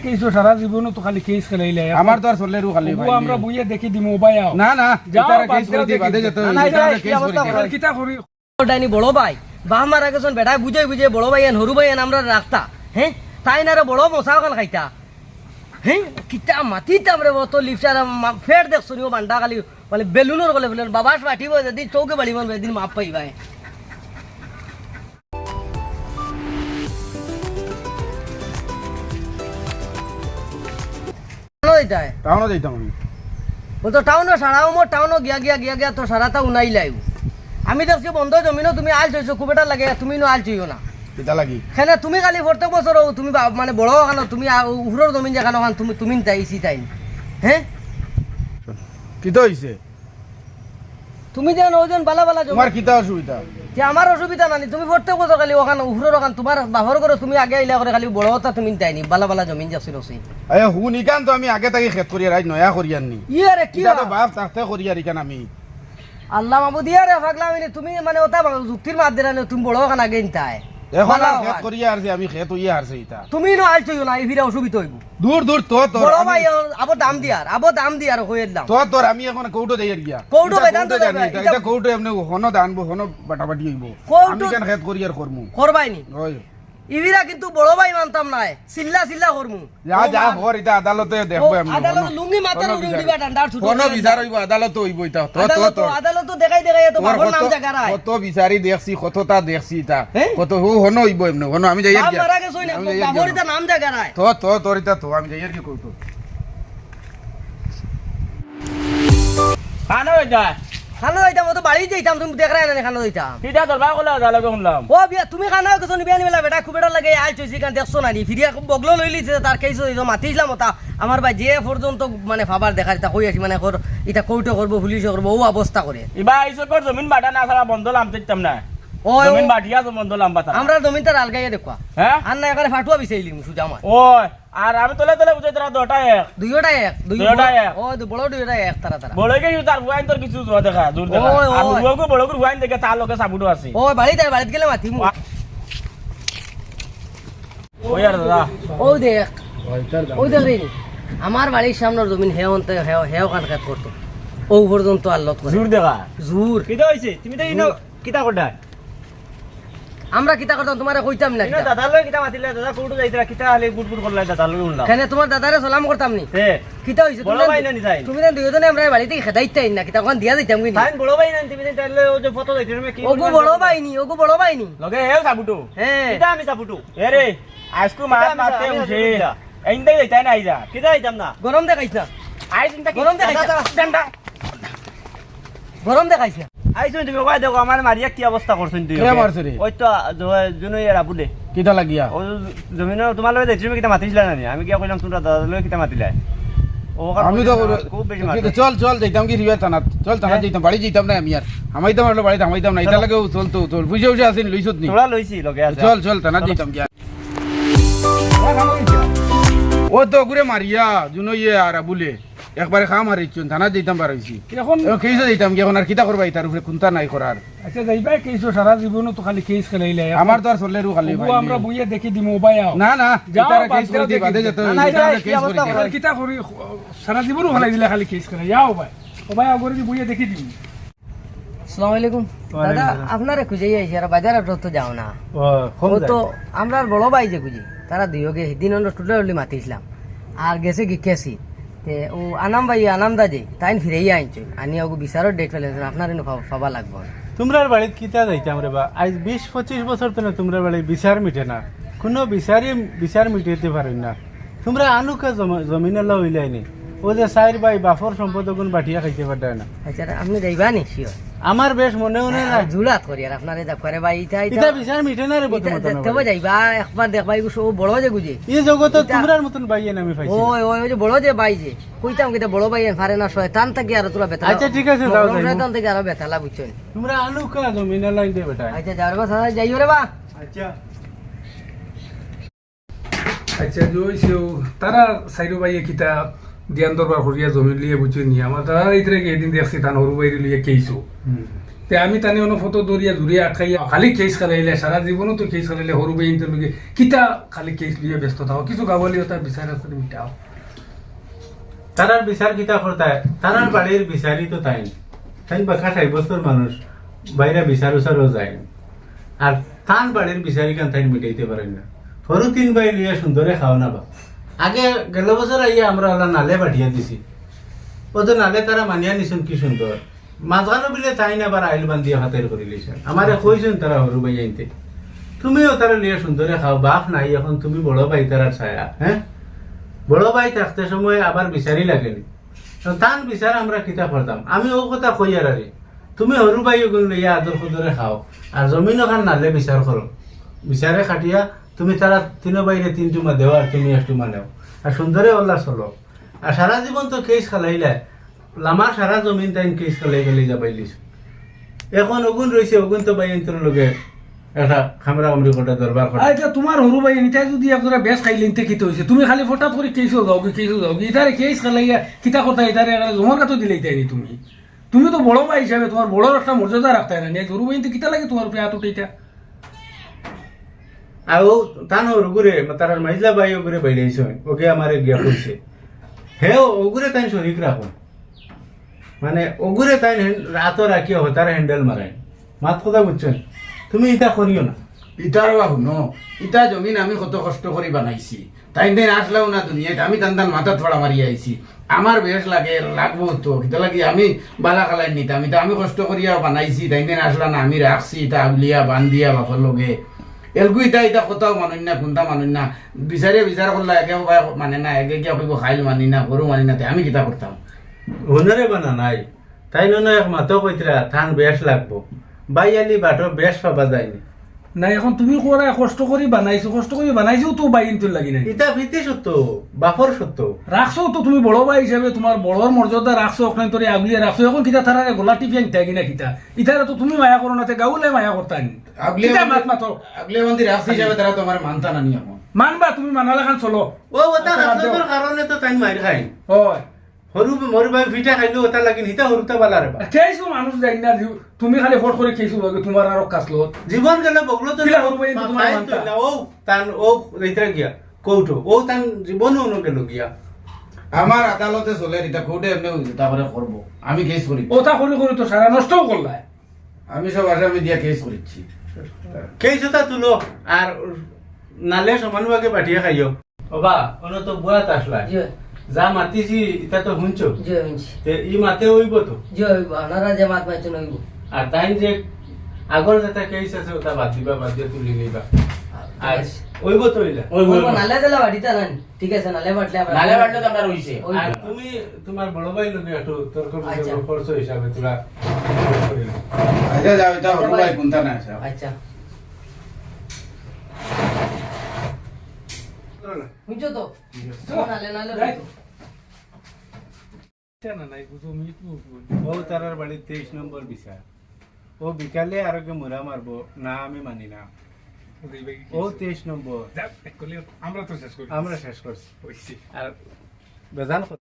কেইছো সারা জীবনও তো খালি কেস খেলাইলে আমার তো আর চলেরও খালি ও আমরা বুইয়া দেখি দিমু বাই আও না না যাও, এটারে বাদ কেস দাও করে দি দেখি। বাদে যেতে না, এটা কেস করে অবস্থা দি করে। কিতা করি ডাইনি বড় ভাই বাহ মারা গেছেন বেটা বুঝে বুঝে বড় ভাই হরু ভাই আমরা রাখতা হ্যাঁ তাই না রে বড় মশা খান খাইতা হ্যাঁ কিতা মাতিতাম রে তো লিপসার ফের দেখছো নি ও বান্ডা খালি বলে বেলুনের বলে বলে বাবাস পাঠিব যদি চৌকে বাড়ি মন দিন মাপ পাই ভাই টাউনে যাইতাম আমি ও তো টাউনও সারাও মোর টাউনও গিয়া গিয়া গিয়া গিয়া তো সারাটা উনাই লাইব আমি দেখছি বন্ধ জমিনও তুমি আল চইছো খুব এটা লাগে তুমি নো আল চইও না কিতা লাগি কেন তুমি খালি প্রত্যেক বছর তুমি মানে বড় খানো তুমি উহুরের জমিন যেখানে খান তুমি তুমি তাইছি তাই হ্যাঁ কিতা হইছে তুমি যেন ওজন বালা বালা জমি তোমার কিতা অসুবিধা যে আমার অসুবিধা নানি তুমি প্রত্যেক বছর খালি ওখানে উহুরের ওখান তোমার বাহর করে তুমি আগে আইলা করে খালি বড় হতা তুমি তাইনি বালা বালা জমিন যাচ্ছি রসি আরে হুন ইকান তো আমি আগে থেকে খেত করিয়া রাই নয়া করিয়ার নি ইয়ে রে কি কিতা তো বাপ থাকতে করিয়ার ইকান আমি আল্লাহ মাবুদিয়া রে পাগলা আমি তুমি মানে ওটা যুক্তির মাধ্যমে তুমি বড় ওখানে আগে নিতাই এখন আর খেত করিয়া আরছে আমি খেত হইয়া আরছে ইতা তুমি নো আল চইও না এই ভিড়া অসুবিধা হইব দূর দূর তো তোর বড় ভাই আবো দাম দিয়ার হয়ে দিলাম তোর তোর আমি এখন কৌটো দেই গিয়া কৌটো বেদান্ত জানি দেবে, এটা কৌটো এমনি হনো দানবো হনো বাটাবাটি হইব কৌটো- আমি কেন খেত করিয়ার করমু করবাইনি ওই ইভিরা কিন্তু বড় ভাই মানতাম নাই চিল্লা চিল্লা করমু যা যা হর এটা আদালতে দেখবো আমি আদালত লুঙ্গি মাথার উপরে উঠিবা ডান্ডার ছুটো কোন বিচার হইব আদালত হইব এটা তো তো তো আদালত দেখাই দেখাই তো বাবর নাম জায়গা রায় কত বিচারি দেখছি কতটা দেখছি তা হ্যাঁ? কত হনো হইব এমনি হনো আমি যাই বাপ মারা গেছই না বাবর এটা নাম জায়গা রায় তো তো তোর এটা তো আমি যাই কি কইতো খানো যায় খানো যাইতাম তো বাড়ি যাইতাম তুমি দেখ রায় না খানো যাইতাম কিটা দরবার করলে যালে শুনলাম ও বিয়া তুমি খানা গেছো বিয়া নিবেলা বেটা খুব এটা লাগে আল চইছি কান দেখছো না নি ফিরিয়া খুব বগলো লইলিছে তার কেইছো মাতিছিলাম ওটা আমার ভাই যে পর্যন্ত মানে ফাবার দেখা তা কই আছি মানে এটা কৌটো করবো পুলিশে করবো ও অবস্থা করে ইবা আইসর জমিন বাটা না ছাড়া বন্ধ লাম দিতাম না ও জমিন বাটিয়া তো বন্ধ লাম বাতা আমরা জমিনটা আলগাইয়া দেখবা হ্যাঁ আর না এখানে ফাটুয়া বিচাইলি সুজা আমার ওই আর আমি তোলে তোলে বুঝাই তোরা দুটা এক দুইটা এক দুইটা এক। ও বড় দুইটা এক তারা তারা বড় কে তার হুয়াইন তোর কিছু জোর দেখা জোর দেখা ওই, আর ওই। হুয়াকো বড় করে হুয়াইন দেখে তার লগে সাবুটো আছে ও বাড়িতে গেলে মাতিমু ওই আর দাদা ও দেখ ওই দেখ রে আমার বাড়ির সামনের জমিন হেও অন্তে হেও কান কাট করতো ও পর্যন্ত আল্লত করে জোর দেখা জোর কিটা হইছে তুমি তো ইনো কিটা করডা আমরা কিতা করতাম তোমারে কইতাম না ইনো দাদা লগে কিটা মাতিলে দাদা কোটো যাইতরা কিটা হলে গুড গুড করলে দাদা লগে উনলা কেন তোমার দাদারে সালাম করতাম নি তে কিতা হইছে বড় ভাই না নি যাই তুমি না দুইজনে আমরা বাড়িতে খেদাইতাই না কিতা কোন দিয়া দিতাম কি তাইন বড় ভাই না তুমি তাইলে ও যে ফটো যাইতে তুমি কি ওগো বড় বাইনি লগে হেও সাবুটো হ্যাঁ কিটা আমি সাবুটো এ রে আইসক্রিম মাত মাতে উঠে এইন্দে যাইতাই না আইজা কিটা যাইতাম না গরম দেখাইছ না আই চিন্তা গরম দেখাইছ ডান্ডা গরম দেখাইছ না আইছো তুমি কই দেখো আমার মারিয়া কি অবস্থা করছেন তুই কে মারছে রে? ওই তো জুনু এর আপুলে কিতা লাগিয়া ও জমিন তোমার লগে দেখছি কিটা মাতিছিলা না আমি কি কইলাম তোমরা দাদা লগে কিটা মাতিলা ও আমি তো খুব বেশি চল চল যাইতাম কি রিয়া থানা চল থানা যাইতাম বাড়ি যাইতাম না আমি আর আমাইতাম আর বাড়ি থামাইতাম না এটা লাগে চল তো চল বুঝে বুঝে আসেন লইছত নি তোমরা লইছি লগে আছে চল চল থানা যাইতাম কি ও তো ঘুরে মারিয়া জুনো ইয়ে আর বলে একবারে খা মারিছুন থানা যাইতাম বার হইছি এখন কেইসে যাইতাম কি এখন আর কিতা করবাই তার উপরে কোনটা নাই করার আচ্ছা যাইবাই কেইছো সারা জীবনও তো খালি কেস খেলাইলে আমার তো আর চলেরও খালি ও আমরা বুইয়া দেখি দিমু বাই আও না না যাও, এটারে বাদ কেস করে দাও দি দেখি। বাদে যেতে না, না, এটা এটারে কি কেস করে অবস্থা দি করে? কিতা করি সারা জীবনও খেলাই দিলে খালি কেস খেলাই যাও ভাই ও ভাই আগরে দি বুইয়া দেখি দিমু আসসালামু আলাইকুম দাদা আপনারে খুঁজেই আইছি আর বাজারে তো যাও না ও তো আমরা বড় ভাই যে খুঁজি তারা দুইগে দিন টুটলি মাতিছিলাম আর গেছে গিকেছি তে ও আনাম ভাই আনাম দাজি তাইন ফিরেই আইনছো আনি ওগো বিচারর ডেট ফেলেছেন আপনার পাবা লাগবো তোমরার বাড়িত কিতা যাইতাম রে বা আজ 20-25 বছর তো তোমরা বাড়ি বিচার মিটে না কোনো বিচার মিটাইতে পারেন না তোমরা আনুকা জমিন আল্লাহ হইলাইনি ও যে সাইর ভাই বাফর সম্পদ গুণ বাটিয়া খাইতে পারে না আচ্ছা আপনি যাইবা নি শিওর আমার বেশ মনে হয় না জুলাত করি আর আপনারে যা করে ভাই ইটা ইটা বিচার মিটে না রে তবে যাইবা একবার দেখবা এগো সব বড় যে গুজি এই জগত তোমরার মতন বাইয়ে আমি পাইছি ওই ওই ওই যে বড় যে ভাই যে কইতাম কিটা বড় ভাই ফারে না শয়তান থেকে আর তোরা বেতা আচ্ছা, ঠিক আছে, যাও, যাইবো। শয়তান থেকে আর বেতালা বুঝছেন তোমরা আনুকা জমিন আল্লাহ দে বেটা আচ্ছা যাওয়ার কথা যাইও রে বা আচ্ছা আচ্ছা জইছো তারা সাইরো ভাইয়া কিতা দিয়ান দরবার করিয়া জমি লিয়ে বুঝছো নি আমার তারা এইতরে এদিন দেখছি তান হরু বাইরে লিয়ে কেইছো তে আমি টানি অন্য ফটো দরিয়া দূরে আটকাইয়া খালি কেস খেলাইলে সারা জীবনও তো কেস খেলাইলে সরু বেইনতে লগে কিতা খালি কেস লিয়ে ব্যস্ত থাকো কিছু গাবলীয়তা বিচার আছে মিটাও তারার বিচার কিতা করতায় তারার বাড়ির বিচারই তো তাই তাই বাকা 60 বছর মানুষ বাইরে বিচার উচারও যায় না। আর তান বাড়ির বিচারি কান তাই মিটাইতে পারেন না সরু 3 ভাই লিয়ে সুন্দরে খাও না বা আগে গেল বছর আইয়া আমরা ওলা নালে পাঠিয়ে দিছি ও তো নালে তারা মানিয়া নিছুন কি সুন্দর মাঝখানো বিলে তাই না আবার আইল বান্ধিয়া হাতের করে লিছেন আমারে কইছেন তারা সরু ভাই আইতে তুমিও তারা লিয়ে সুন্দরে খাও বাপ নাই এখন তুমি বড় ভাই তারার ছায়া হ্যাঁ বড় ভাই থাকতে সময় আবার বিচারি লাগেনি তান বিচার আমরা কিতা করতাম আমি ও কথা কই আর আরে তুমি সরু ভাই ওগুলো লইয়া আদর খুদরে খাও আর জমিন ওখান নালে বিচার করো বিচারে খাটিয়া তুমি তারা 3 বাইরে 3 টুমা দেও আর তুমি 1 টুমা নেও আর সুন্দরে ওলা চলো আর সারা জীবন তো কেস খেলাইলে লামার সারা জমিন তাই কেস খেলাই গেলে যাবাইলিস এখন ওগুন রয়েছে ওগুন তো ভাই তোর লগে একটা খামরা আমরি কোটা দরবার করে আচ্ছা তোমার হরু ভাই নিতাই যদি আপনারা বেশ খাইলেন তে কিতে হইছে তুমি খালি ফটাত করে কেসও যাও ইতারে কেস খেলাইয়া কিতা কথা ইতারে জমার কাছে দিলেই তাইনি তুমি তো বড় ভাই হিসাবে তোমার বড় একটা মর্যাদা রাখতে না নিয়ে হরু ভাই কিতা লাগে তোমার উপরে এত টেটা আর ও তান ওগুরে তার মাইজলা ভাই ওগুরে বাইরেছে ওকে আমারে গিয়া কইছে হে ওগুরে তাই শরীক রাখো মানে ওগুরে তাই রাত রাখিয়া হতার হ্যান্ডেল মারায় মাত কথা বুঝছেন তুমি এটা করিও না ইটার বাবু ন ইটা জমিন আমি কত কষ্ট করে বানাইছি তাই দিন আসলাও না দুনিয়াতে আমি টান মাথা থোড়া মারি আইছি আমার বেশ লাগে লাগবো তো কিতা লাগি আমি বালা খালাই নিতাম এটা আমি কষ্ট করিয়া বানাইছি তাই দিন আসলা না আমি রাখছি এটা আগুলিয়া বান্ধিয়া বাপর লগে এলগু এটা কোথাও মানুষ না কোনটা মানুষ না বিচার করলা একে মানে না একে গিয়া কইব খাইল মানি না গরু মানি না আমি কিতা করতাম হুনারে বানা নাই তাই নয় এক মাতো কইতরা থান বেশ লাগবো বাইয়ালি বাটো বেশ পাবা যায়নি না এখন তুমি কোরা কষ্ট করে বানাইছো তো বাইন তোর লাগি নাই ইটা ভিত্তি সত্য বাপর সত্য রাখছো তো তুমি বড় ভাই হিসাবে তোমার বড়র মর্যাদা রাখছো ওখানে তোরে আগুলিয়ে রাখছো এখন কিতা তারা গোলা টিপিয়া নিতে কিনা কিতা ইতারে তো তুমি মায়া করো না তে গাউলে মায়া করতা নি আগলে বন্দি রাখছি হিসাবে তারা তো আমার মানতা না নি এখন মানবা তুমি মানালে খান চলো ও ওটা হাসলর কারণে তো তাই মাইর খাই হয় হরু মোর ভাই ভিটা খাইলো ওটা লাগিন হিতা হরুতা বালা রে খেয়েছো মানুষ যাই না তুমি খালি ফট করে খেয়েছো লাগে তোমার আর কাছলো জীবন গেলে বগলো তো কিলা হরু ভাই তোমার মানতা ও তান ও রেইতা গিয়া কৌটো ও তান জীবনও ন গেল গিয়া আমার আদালতে চলে এটা কোর্টে এমনি তারপরে করবো আমি কেস করি ওটা করে তো সারা নষ্টও করলাই আমি সব আসামি দিয়া কেস করেছি কেই জোতা তুলো আর নালে সমানভাগে পাঠিয়ে খাইও ওবা অন্য তো বুয়াত আসলা জি যা মাতিছি এটা তো শুনছো জি হইছি তে ই মাতে হইব তো জি হইব আপনারা যে মাত পাইছেন হইব আর তাই যে আগর যেটা কেস আছে ওটা বাদ দিয়ে তুলি নিবা আর হইব তো হইলা হইব নালে দিলা বাড়িতে আনেন ঠিক আছে নালে বাটলে আমরা নালে বাটলে তো আমরা রইছে আর তুমি তোমার বড় ভাই লগে একটু তর্ক আচ্ছা। বিতর্ক করছো হিসাবে তোরা আচ্ছা যাও এটা হরু ভাই কোনটা না আছে আচ্ছা বুঝছো তো নালে হইতো। না নাই বুঝো আমি কি ও তারার বাড়ি 23 নম্বর বিচার ও বিকালে আরোগ্য মুরা মারবো না আমি মানি না ও 23 নম্বর আমরা তো শেষ করি আমরা শেষ করছি হইছি আর বেজান